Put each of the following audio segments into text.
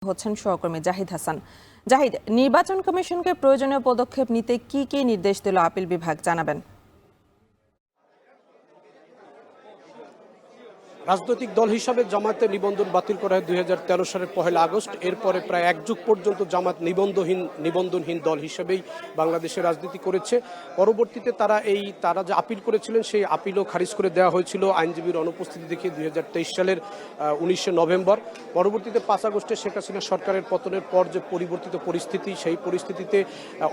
হচ্ছেন সহকর্মী জাহিদ হাসান। জাহিদ, নির্বাচন কমিশনকে প্রয়োজনীয় পদক্ষেপ নিতে কি কি নির্দেশ দিল আপিল বিভাগ, জানাবেন। রাজনৈতিক দল হিসাবে জামায়াতের নিবন্ধন বাতিল করা হয় 2013 সালের 1 আগস্ট। এরপরে প্রায় এক যুগ পর্যন্ত জামাত নিবন্ধনহীন দল হিসেবেই বাংলাদেশে রাজনীতি করেছে। পরবর্তীতে তারা যে আপিল করেছিলেন সেই আপিলও খারিজ করে দেওয়া হয়েছিল আইনজীবীর অনুপস্থিতি দেখে 2023 সালের 19 নভেম্বর। পরবর্তীতে 5 আগস্টে শেখ হাসিনা সরকারের পতনের পর যে পরিবর্তিত পরিস্থিতি, সেই পরিস্থিতিতে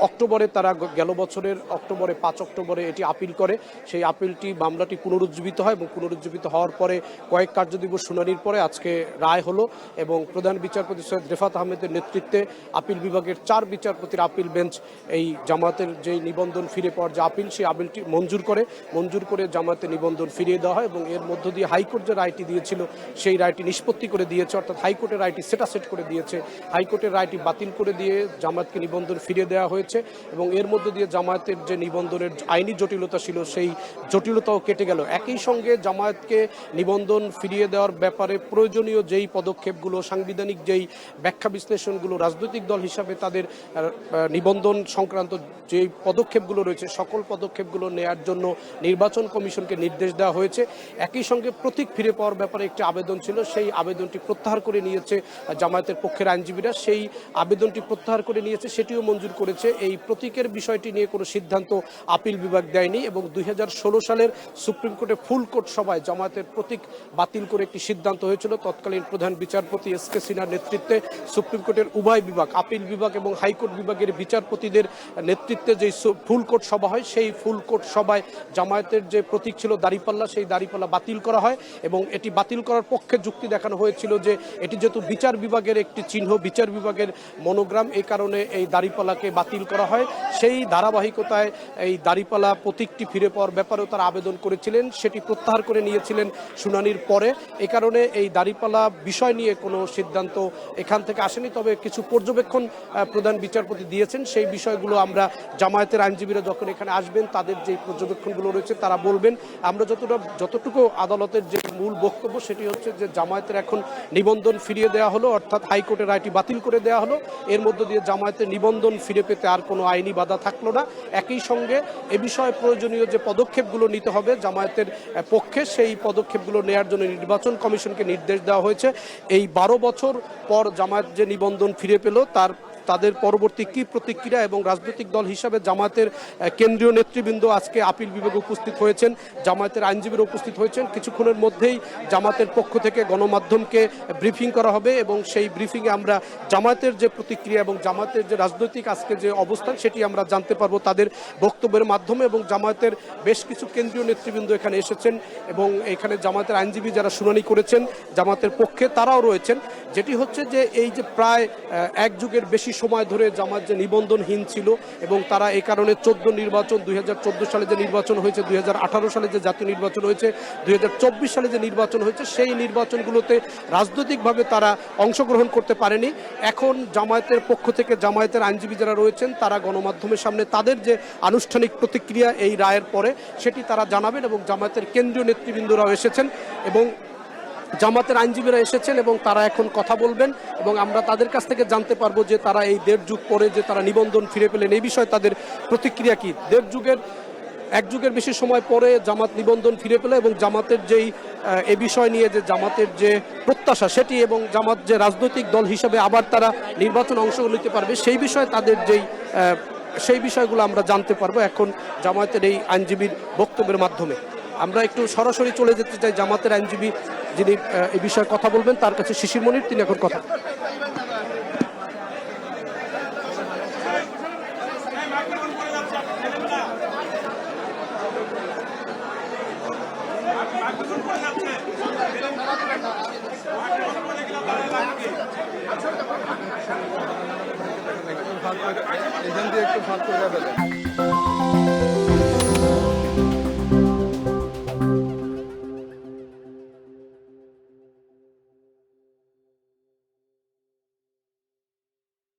অক্টোবরে তারা গেল বছরের 5 অক্টোবরে এটি আপিল করে। সেই মামলাটি পুনরুজ্জীবিত হয় এবং পুনরুজ্জীবিত হওয়ার পরে কয়েক কার্যদিবস শুনানির পরে আজকে রায় হলো এবং প্রধান বিচারপতি সৈয়দ রেফাত আহমেদের নেতৃত্বে আপিল বিভাগের 4 বিচারপতির আপিল বেঞ্চ এই জামায়াতের যে নিবন্ধন ফিরে পাওয়ার যে আপিল, সেই আপিলটি মঞ্জুর করে জামায়াতের নিবন্ধন ফিরিয়ে দেওয়া হয় এবং এর মধ্য দিয়ে হাইকোর্ট যে রায়টি দিয়েছিল সেই রায়টি নিষ্পত্তি করে দিয়েছে, অর্থাৎ হাইকোর্টের রায়টি সেট করে দিয়েছে। হাইকোর্টের রায়টি বাতিল করে দিয়ে জামায়াতকে নিবন্ধন ফিরিয়ে দেওয়া হয়েছে এবং এর মধ্য দিয়ে জামায়াতের যে নিবন্ধনের আইনি জটিলতা ছিল সেই জটিলতাও কেটে গেল। একই সঙ্গে জামায়াতকে নিবন্ধন ফিরিয়ে দেওয়ার ব্যাপারে প্রয়োজনীয় যেই পদক্ষেপগুলো, সাংবিধানিক যেই ব্যাখ্যা বিশ্লেষণগুলো রাজনৈতিক দল হিসাবে তাদের নিবন্ধন সংক্রান্ত যেই পদক্ষেপগুলো রয়েছে সকল পদক্ষেপগুলো নেয়ার জন্য নির্বাচন কমিশনকে নির্দেশ দেওয়া হয়েছে। একই সঙ্গে প্রতীক ফিরে পাওয়ার ব্যাপারে একটি আবেদন ছিল, সেই আবেদনটি প্রত্যাহার করে নিয়েছে জামায়াতের পক্ষের আইনজীবীরা। সেই আবেদনটি প্রত্যাহার করে নিয়েছে, সেটিও মঞ্জুর করেছে। এই প্রতীকের বিষয়টি নিয়ে কোনো সিদ্ধান্ত আপিল বিভাগ দেয়নি এবং 2016 সালের সুপ্রিম কোর্টে ফুল কোর্ট সভায় জামায়াতের প্রতীক বাতিল করে একটি সিদ্ধান্ত হয়েছিল। তৎকালীন প্রধান বিচারপতি এস.কে সিনহার নেতৃত্বে সুপ্রিম কোর্টের উভয় বিভাগ, আপিল বিভাগ এবং হাইকোর্ট বিভাগের বিচারপতিদের নেতৃত্বে যে ফুল কোর্ট সভা হয়, সেই ফুল কোর্ট সভায় জামায়াতের যে প্রতীক ছিল দাঁড়িপাল্লা, সেই দাঁড়িপাল্লা বাতিল করা হয় এবং এটি বাতিল করার পক্ষে যুক্তি দেখানো হয়েছিল যে এটি যেহেতু বিচার বিভাগের একটি চিহ্ন, বিচার বিভাগের মনোগ্রাম, এই কারণে এই দাঁড়িপাল্লাকে বাতিল করা হয়। সেই ধারাবাহিকতায় এই দাঁড়িপাল্লা প্রতীকটি ফিরে পাওয়ার ব্যাপারেও তারা আবেদন করেছিলেন, সেটি প্রত্যাহার করে নিয়েছিলেন শুনানির পরে। এই কারণে এই দাঁড়িপাল্লা বিষয় নিয়ে কোনো সিদ্ধান্ত এখান থেকে আসেনি, তবে কিছু পর্যবেক্ষণ প্রধান বিচারপতি দিয়েছেন। সেই বিষয়গুলো আমরা জামায়াতের আইনজীবীরা যখন এখানে আসবেন তাদের যে পর্যবেক্ষণগুলো রয়েছে তারা বলবেন। আমরা যতটুকু আদালতের যে মূল বক্তব্য সেটি হচ্ছে যে জামায়াতের এখন নিবন্ধন ফিরিয়ে দেওয়া হলো, অর্থাৎ হাইকোর্টের রায়টি বাতিল করে দেওয়া হলো। এর মধ্য দিয়ে জামায়াতের নিবন্ধন ফিরে পেতে আর কোনো আইনি বাধা থাকলো না। একই সঙ্গে এ বিষয়ে প্রয়োজনীয় যে পদক্ষেপগুলো নিতে হবে জামায়াতের পক্ষে, সেই পদক্ষেপগুলো নেওয়ার জন্য নির্বাচন কমিশনকে নির্দেশ দেওয়া হয়েছে। এই 12 বছর পর জামায়াত যে নিবন্ধন ফিরে পেল তাদের পরবর্তী কি প্রতিক্রিয়া এবং রাজনৈতিক দল হিসাবে জামায়াতের কেন্দ্রীয় নেতৃবৃন্দ আজকে আপিল বিভাগে উপস্থিত হয়েছেন, জামায়াতের আইনজীবীরা উপস্থিত হয়েছেন। কিছুক্ষণের মধ্যেই জামায়াতের পক্ষ থেকে গণমাধ্যমকে ব্রিফিং করা হবে এবং সেই ব্রিফিংয়ে আমরা জামায়াতের যে প্রতিক্রিয়া এবং জামায়াতের যে রাজনৈতিক আজকে যে অবস্থান সেটি আমরা জানতে পারবো তাদের বক্তব্যের মাধ্যমে। এবং জামায়াতের বেশ কিছু কেন্দ্রীয় নেতৃবৃন্দ এখানে এসেছেন এবং এখানে জামায়াতের আইনজীবী যারা শুনানি করেছেন জামায়াতের পক্ষে তারাও রয়েছেন। যেটি হচ্ছে যে এই যে প্রায় এক যুগের বেশি সময় ধরে জামায়াত যে নিবন্ধনহীন ছিল এবং তারা এই কারণে 2014 সালে যে নির্বাচন হয়েছে, 2018 সালে যে জাতীয় নির্বাচন হয়েছে, 2024 সালে যে নির্বাচন হয়েছে, সেই নির্বাচনগুলোতে রাজনৈতিকভাবে তারা অংশগ্রহণ করতে পারেনি। এখন জামায়াতের পক্ষ থেকে জামায়াতের আইনজীবী যারা রয়েছেন তারা গণমাধ্যমের সামনে তাদের যে আনুষ্ঠানিক প্রতিক্রিয়া এই রায়ের পরে সেটি তারা জানাবেন এবং জামায়াতের কেন্দ্রীয় নেতৃবৃন্দরাও এসেছেন এবং জামাতের আইনজীবীরা এসেছেন এবং তারা এখন কথা বলবেন এবং আমরা তাদের কাছ থেকে জানতে পারবো যে তারা এই 1.5 যুগ পরে যে তারা নিবন্ধন ফিরে পেলেন এই বিষয়ে তাদের প্রতিক্রিয়া কি। 1 যুগের বেশি সময় পরে জামাত নিবন্ধন ফিরে পেল এবং জামাতের যেই এ বিষয় নিয়ে যে জামাতের যে প্রত্যাশা সেটি এবং জামাত যে রাজনৈতিক দল হিসাবে আবার তারা নির্বাচন অংশগ্রহণ নিতে পারবে সেই বিষয়ে তাদের সেই বিষয়গুলো আমরা জানতে পারবো এখন জামায়াতের এই আইনজীবীর বক্তব্যের মাধ্যমে। আমরা একটু সরাসরি চলে যেতে চাই জামাতের আইনজীবী যিনি এই বিষয়ে কথা বলবেন তার কাছে, শিশির মনির, তিনি এখন কথা। একটু ফাঁক করে যাবে।